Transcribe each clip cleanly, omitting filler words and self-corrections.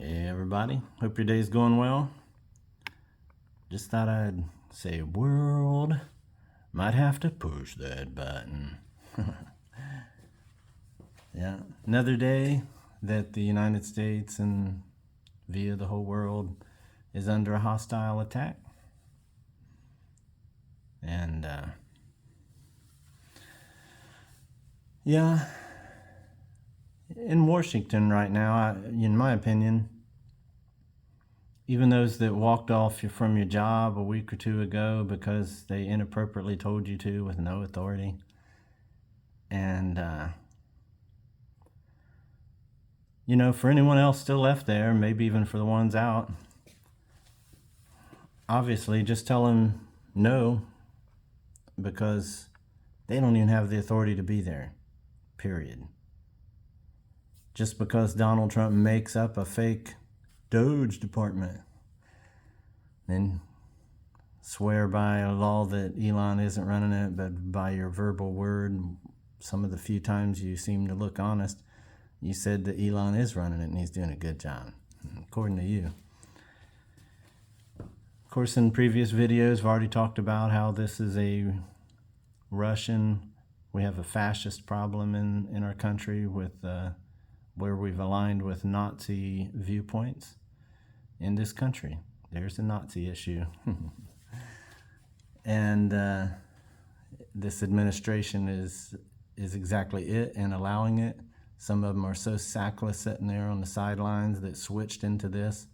Hey everybody, hope your day's going well. Just thought I'd say world, might have to push that button. Yeah, another day that the United States and via the whole world is under a hostile attack. And yeah, in Washington right now, in my opinion, even those that walked off from your job a week or two ago because they inappropriately told you to with no authority, and for anyone else still left there, maybe even for the ones out, obviously just tell them no, because they don't even have the authority to be there, period. Just because Donald Trump makes up a fake Doge department and swear by a law that Elon isn't running it, but by your verbal word, some of the few times you seem to look honest, you said that Elon is running it and he's doing a good job, according to you. Of course, in previous videos, I've already talked about how this is we have a fascist problem in our country with where we've aligned with Nazi viewpoints in this country. There's a Nazi issue. And this administration is exactly it and allowing it. Some of them are so sackless sitting there on the sidelines that switched into this.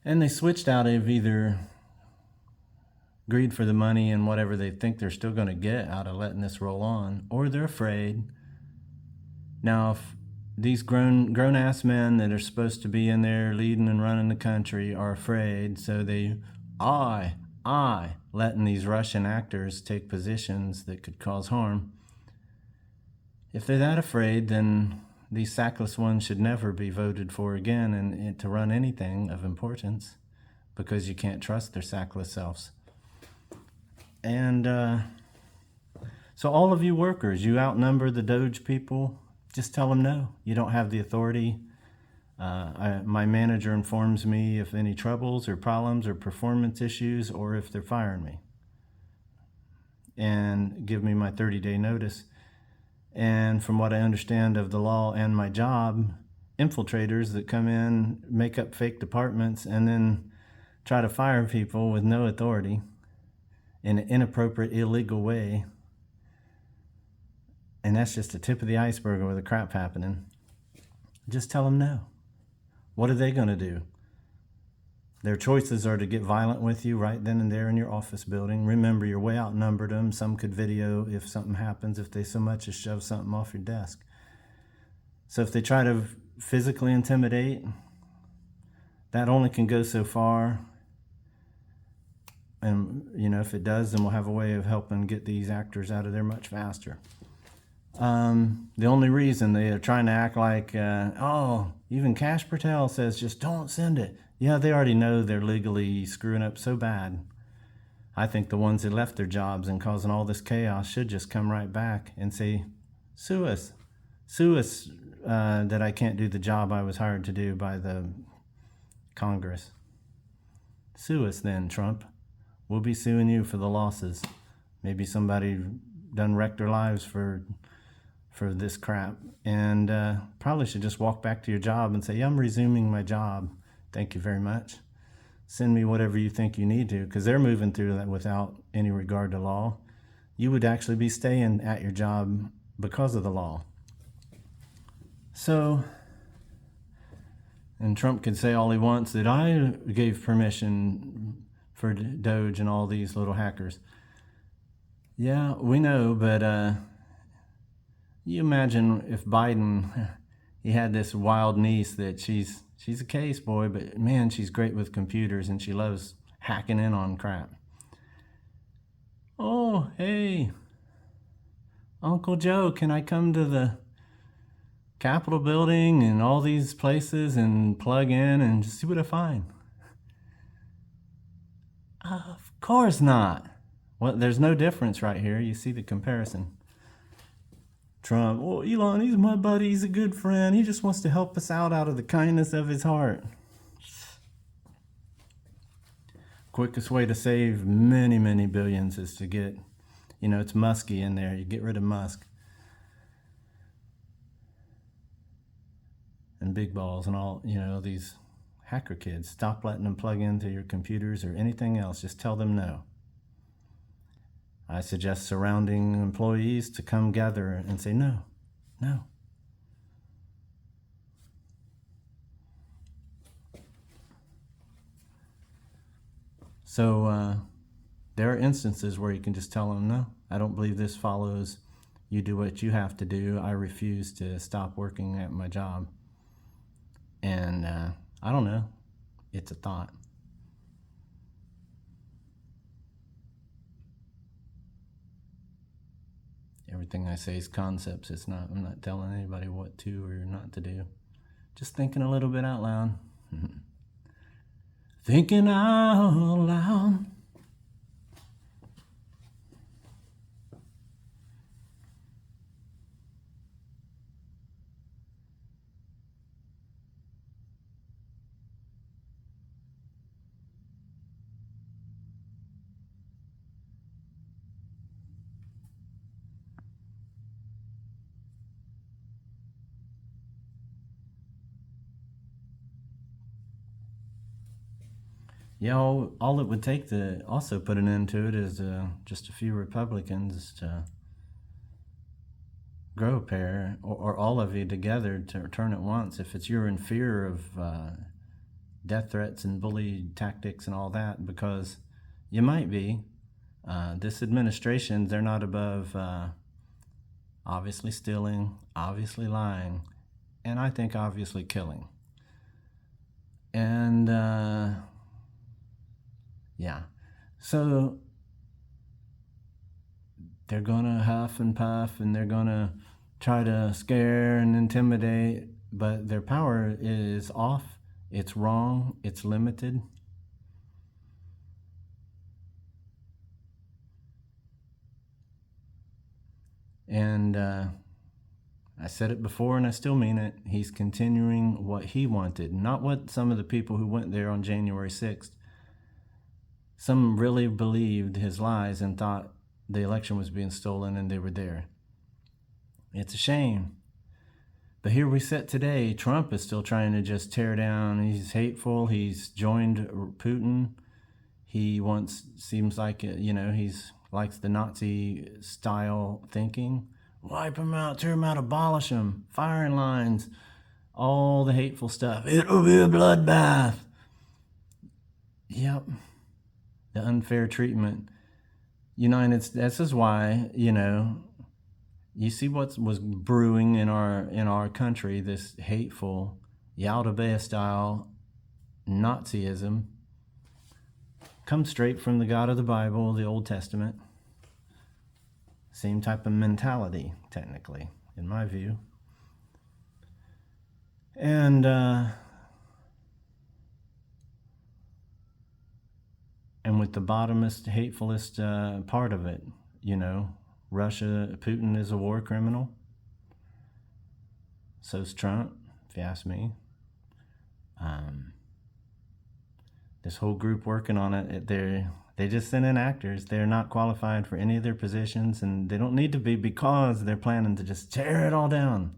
And they switched out of either greed for the money and whatever they think they're still going to get out of letting this roll on, or they're afraid. Now, if these grown-ass men that are supposed to be in there leading and running the country are afraid, so letting these Russian actors take positions that could cause harm. If they're that afraid, then these sackless ones should never be voted for again and to run anything of importance, because you can't trust their sackless selves. And so all of you workers, you outnumber the Doge people, just tell them no. You don't have the authority. My manager informs me if any troubles or problems or performance issues, or if they're firing me, and give me my 30-day notice. And from what I understand of the law and my job, infiltrators that come in, make up fake departments, and then try to fire people with no authority in an inappropriate, illegal way. And that's just the tip of the iceberg of the crap happening. Just tell them no. What are they going to do? Their choices are to get violent with you right then and there in your office building. Remember, you're way outnumbered them. Some could video if something happens, if they so much as shove something off your desk. So if they try to physically intimidate, that only can go so far. And, if it does, then we'll have a way of helping get these actors out of there much faster. The only reason they are trying to act like, even Kash Patel says just don't send it. Yeah, they already know they're legally screwing up so bad. I think the ones that left their jobs and causing all this chaos should just come right back and say, sue us that I can't do the job I was hired to do by the Congress. Sue us then, Trump. We'll be suing you for the losses. Maybe somebody done wrecked their lives for this crap, and probably should just walk back to your job and say, yeah, I'm resuming my job. Thank you very much. Send me whatever you think you need to, because they're moving through that without any regard to law. You would actually be staying at your job because of the law. So, and Trump can say all he wants that I gave permission for Doge and all these little hackers. Yeah, we know, but you imagine if Biden, he had this wild niece that she's a case boy, but man, she's great with computers and she loves hacking in on crap. Oh, hey, Uncle Joe, can I come to the Capitol building and all these places and plug in and just see what I find? Of course not. Well, there's no difference right here. You see the comparison. Trump, well, Elon, he's my buddy, he's a good friend, he just wants to help us out of the kindness of his heart. Quickest way to save many, many billions is to get, it's musky in there. You get rid of Musk and big balls and all, these hacker kids. Stop letting them plug into your computers or anything else. Just tell them no. I suggest surrounding employees to come gather and say no, no. So there are instances where you can just tell them, no, I don't believe this follows. You do what you have to do. I refuse to stop working at my job. And I don't know. It's a thought. Everything I say is concepts. I'm not telling anybody what to or not to do. Just thinking a little bit out loud. Thinking out loud. Yeah, all it would take to also put an end to it is just a few Republicans to grow a pair, or all of you together to turn at once. If it's you're in fear of death threats and bully tactics and all that, because you might be. This administration, they're not above obviously stealing, obviously lying, and I think obviously killing. And yeah, so they're gonna huff and puff and they're gonna try to scare and intimidate, but their power is off, it's wrong, it's limited. And I said it before and I still mean it. He's continuing what he wanted, not what some of the people who went there on January 6th. Some really believed his lies and thought the election was being stolen and they were there. It's a shame. But here we sit today. Trump is still trying to just tear down. He's hateful. He's joined Putin. He seems like, he's likes the Nazi style thinking. Wipe them out, tear them out, abolish them, firing lines, all the hateful stuff. It'll be a bloodbath. Yep. The unfair treatment. This is why, you see what was brewing in our country, this hateful Yaldabaoth style Nazism comes straight from the God of the Bible, the Old Testament. Same type of mentality, technically, in my view. And with the bottomest, hatefulest part of it, Russia, Putin is a war criminal. So's Trump, if you ask me. This whole group working on it, they just send in actors. They're not qualified for any of their positions, and they don't need to be because they're planning to just tear it all down.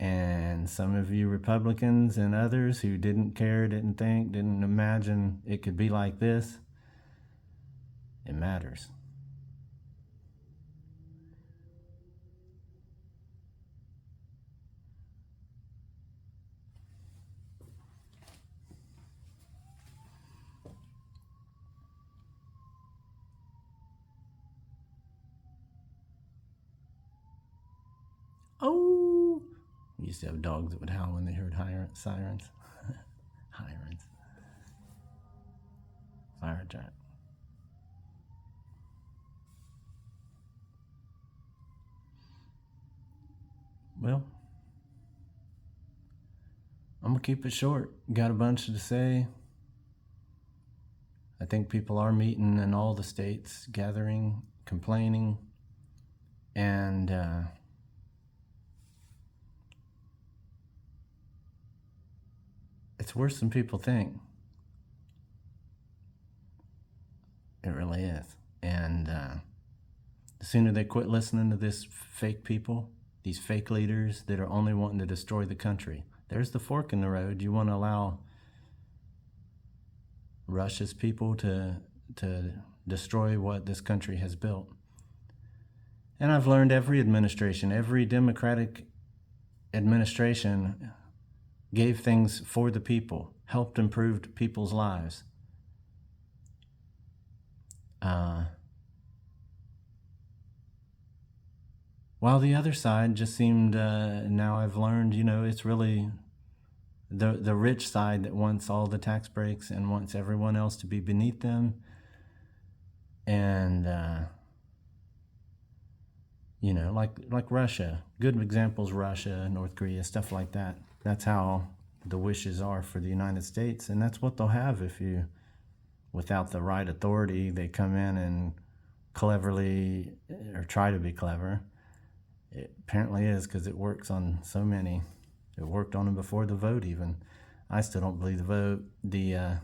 And some of you Republicans and others who didn't care, didn't think, didn't imagine it could be like this, it matters. Oh! We used to have dogs that would howl when they heard sirens. Sirens. Fire giant. Well, I'm going to keep it short. Got a bunch to say. I think people are meeting in all the states, gathering, complaining. And it's worse than people think. It really is. And the sooner they quit listening to this fake people, these fake leaders that are only wanting to destroy the country. There's the fork in the road. You want to allow Russia's people to destroy what this country has built. And I've learned every administration, every Democratic administration gave things for the people, helped improve people's lives. While the other side just seemed, now I've learned, it's really the rich side that wants all the tax breaks and wants everyone else to be beneath them. And, like Russia, good examples, Russia, North Korea, stuff like that. That's how the wishes are for the United States. And that's what they'll have if without the right authority, they come in and cleverly, or try to be clever. It apparently is, because it works on so many. It worked on them before the vote even. I still don't believe the vote. The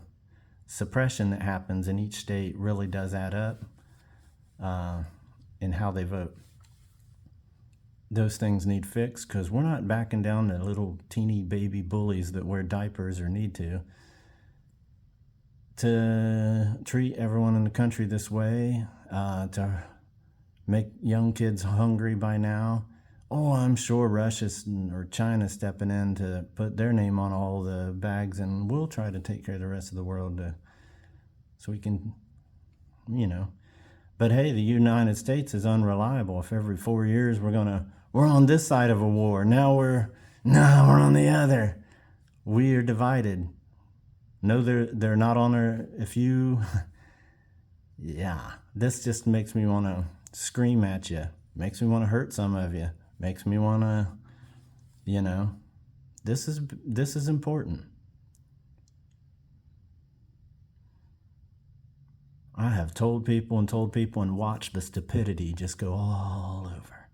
suppression that happens in each state really does add up in how they vote. Those things need fixed, because we're not backing down to little teeny baby bullies that wear diapers or need to treat everyone in the country this way, to make young kids hungry by now. Oh, I'm sure Russia's or China's stepping in to put their name on all the bags, and we'll try to take care of the rest of the world so we can, But hey, the United States is unreliable. If every 4 years we're on this side of a war, now we're on the other. We are divided. No, they're not on our. Yeah, this just makes me want to scream at you. Makes me want to hurt some of you. Makes me want to, this is important. I have told people and watched the stupidity just go all over.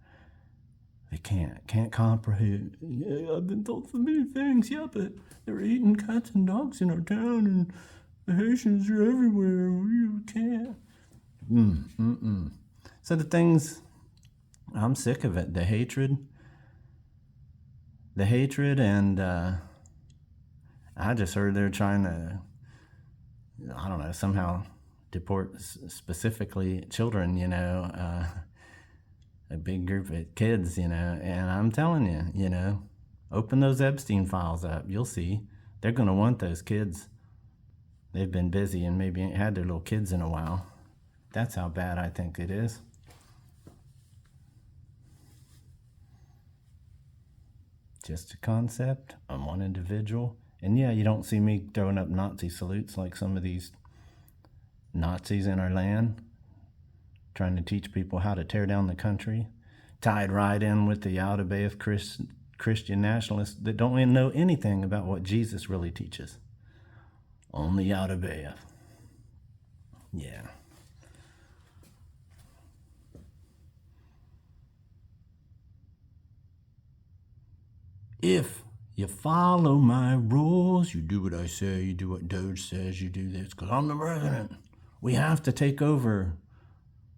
They can't comprehend. Yeah, I've been told so many things. Yeah, but they're eating cats and dogs in our town, and the Haitians are everywhere. We can't. So the things, I'm sick of it. The hatred, and I just heard they're trying to, I don't know, somehow deport specifically children, a big group of kids, and I'm telling you, open those Epstein files up. You'll see. They're going to want those kids. They've been busy and maybe ain't had their little kids in a while. That's how bad I think it is. Just a concept on one individual. And yeah, you don't see me throwing up Nazi salutes like some of these Nazis in our land, trying to teach people how to tear down the country, tied right in with the out-of-base Christian nationalists that don't even know anything about what Jesus really teaches. Only out-of-base. Yeah. If you follow my rules, you do what I say, you do what Doge says, you do this, because I'm the president. We have to take over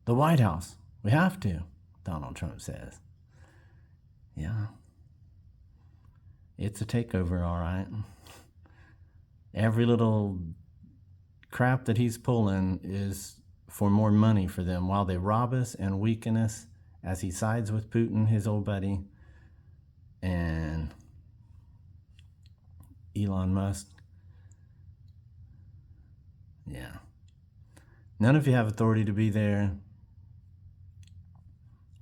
the White House. We have to, Donald Trump says. Yeah. It's a takeover, all right. Every little crap that he's pulling is for more money for them, while they rob us and weaken us as he sides with Putin, his old buddy, and Elon Musk. Yeah. None of you have authority to be there.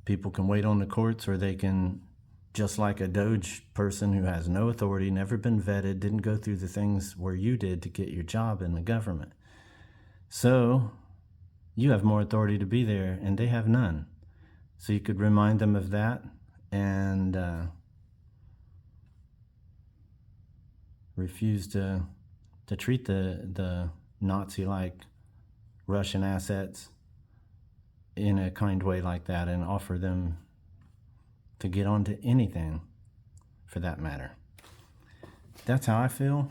People can wait on the courts, or they can, just like a Doge person who has no authority, never been vetted, didn't go through the things where you did to get your job in the government. So you have more authority to be there, and they have none. So you could remind them of that, and refuse to treat the Nazi-like Russian assets in a kind way like that, and offer them to get onto anything for that matter. That's how I feel.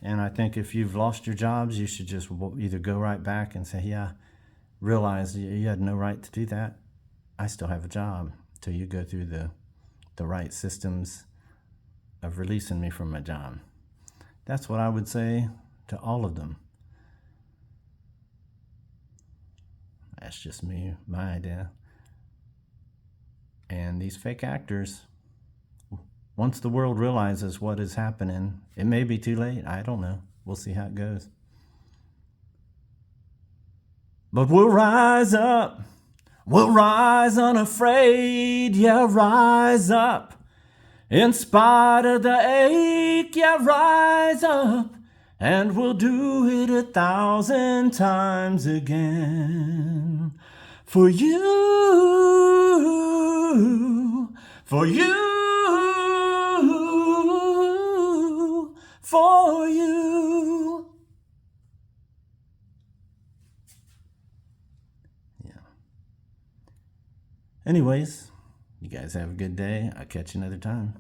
And I think if you've lost your jobs, you should just either go right back and say, yeah, realize you had no right to do that. I still have a job, till you go through the right systems of releasing me from my job. That's what I would say to all of them. That's just me, my idea. And these fake actors, once the world realizes what is happening, it may be too late. I don't know. We'll see how it goes. But we'll rise up. We'll rise unafraid. Yeah, rise up. In spite of the ache, yeah, rise up. And we'll do it 1,000 times again. For you, for you, for you. Yeah. Anyways, you guys have a good day. I'll catch you another time.